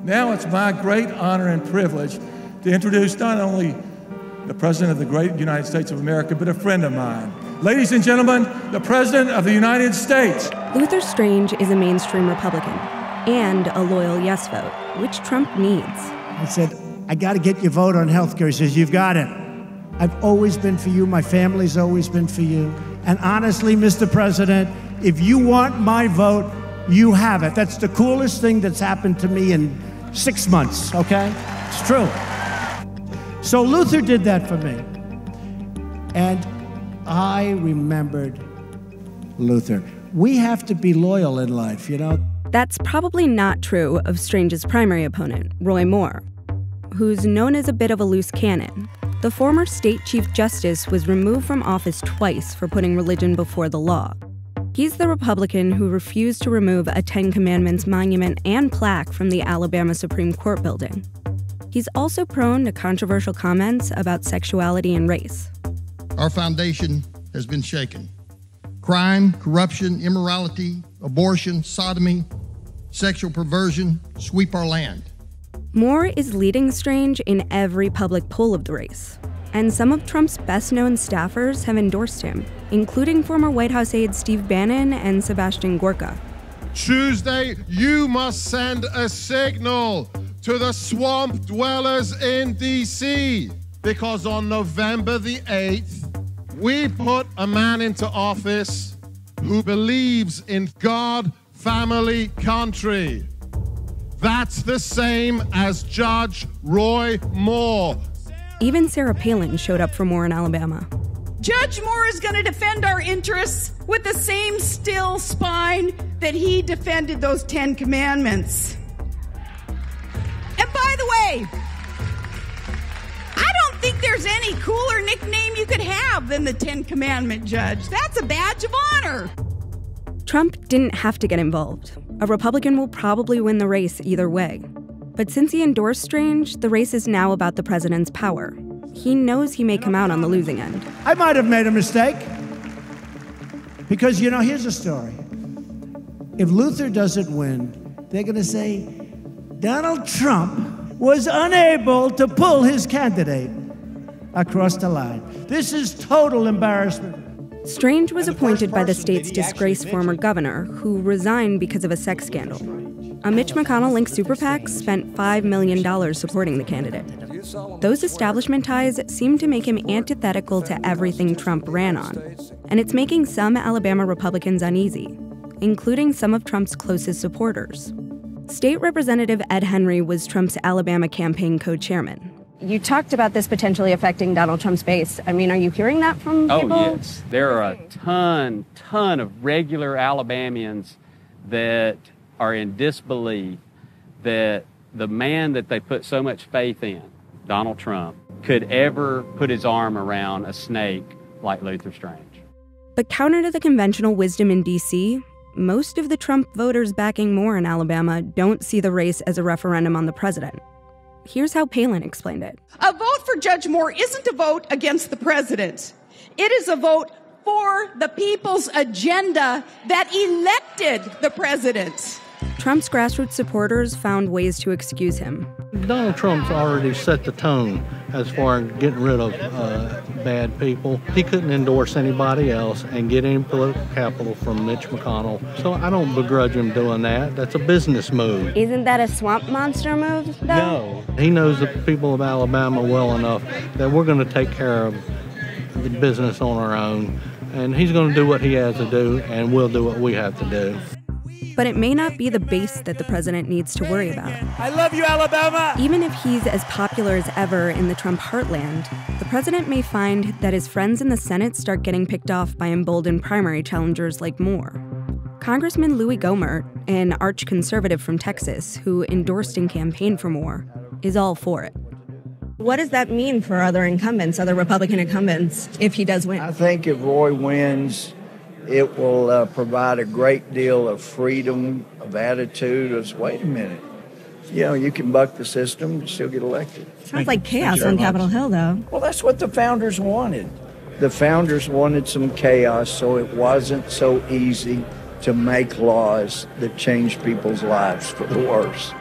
Now it's my great honor and privilege to introduce not only the President of the great United States of America, but a friend of mine. Ladies and gentlemen, the President of the United States. Luther Strange is a mainstream Republican and a loyal yes vote, which Trump needs. I said, I got to get your vote on health care. He says, you've got it. I've always been for you. My family's always been for you. And honestly, Mr. President, if you want my vote, you have it. That's the coolest thing that's happened to me in 6 months, okay? It's true. So Luther did that for me. And I remembered Luther. We have to be loyal in life, you know? That's probably not true of Strange's primary opponent, Roy Moore, who's known as a bit of a loose cannon. The former state chief justice was removed from office twice for putting religion before the law. He's the Republican who refused to remove a Ten Commandments monument and plaque from the Alabama Supreme Court building. He's also prone to controversial comments about sexuality and race. Our foundation has been shaken. Crime, corruption, immorality, abortion, sodomy, sexual perversion sweep our land. Moore is leading Strange in every public poll of the race, and some of Trump's best-known staffers have endorsed him, including former White House aides Steve Bannon and Sebastian Gorka. Tuesday, you must send a signal to the swamp dwellers in D.C., because on November the 8th, we put a man into office who believes in God, family, country. That's the same as Judge Roy Moore. Even Sarah Palin showed up for Moore in Alabama. Judge Moore is going to defend our interests with the same still spine that he defended those 10 Commandments. And by the way, I don't think there's any cooler nickname you could have than the 10 Commandment Judge. That's a badge of honor. Trump didn't have to get involved. A Republican will probably win the race either way. But since he endorsed Strange, the race is now about the president's power. He knows he may come out on the losing end. I might have made a mistake. Because, you know, here's a story. If Luther doesn't win, they're going to say Donald Trump was unable to pull his candidate across the line. This is total embarrassment. Strange was appointed by the state's disgraced former governor, who resigned because of a sex scandal. A Mitch McConnell-linked super PAC spent $5 million supporting the candidate. Those establishment ties seem to make him antithetical to everything Trump ran on, and it's making some Alabama Republicans uneasy, including some of Trump's closest supporters. State Representative Ed Henry was Trump's Alabama campaign co-chairman. You talked about this potentially affecting Donald Trump's base. I mean, are you hearing that from people? Oh, yes. There are a ton of regular Alabamians that are in disbelief that the man that they put so much faith in, Donald Trump, could ever put his arm around a snake like Luther Strange. But counter to the conventional wisdom in D.C., most of the Trump voters backing Moore in Alabama don't see the race as a referendum on the president. Here's how Palin explained it. A vote for Judge Moore isn't a vote against the president. It is a vote for the people's agenda that elected the president. Trump's grassroots supporters found ways to excuse him. Donald Trump's already set the tone as far as getting rid of bad people. He couldn't endorse anybody else and get any political capital from Mitch McConnell. So I don't begrudge him doing that. That's a business move. Isn't that a swamp monster move, though? No. He knows the people of Alabama well enough that we're going to take care of the business on our own. And he's going to do what he has to do, and we'll do what we have to do. But it may not be the base that the president needs to worry about. I love you, Alabama! Even if he's as popular as ever in the Trump heartland, the president may find that his friends in the Senate start getting picked off by emboldened primary challengers like Moore. Congressman Louis Gohmert, an arch-conservative from Texas who endorsed and campaigned for Moore, is all for it. What does that mean for other incumbents, other Republican incumbents, if he does win? I think if Roy wins, it will provide a great deal of freedom of attitude. Wait a minute. You know, you can buck the system and still get elected. Sounds like chaos on Capitol Hill, though. Well, that's what the founders wanted. The founders wanted some chaos, so it wasn't so easy to make laws that changed people's lives for the worse.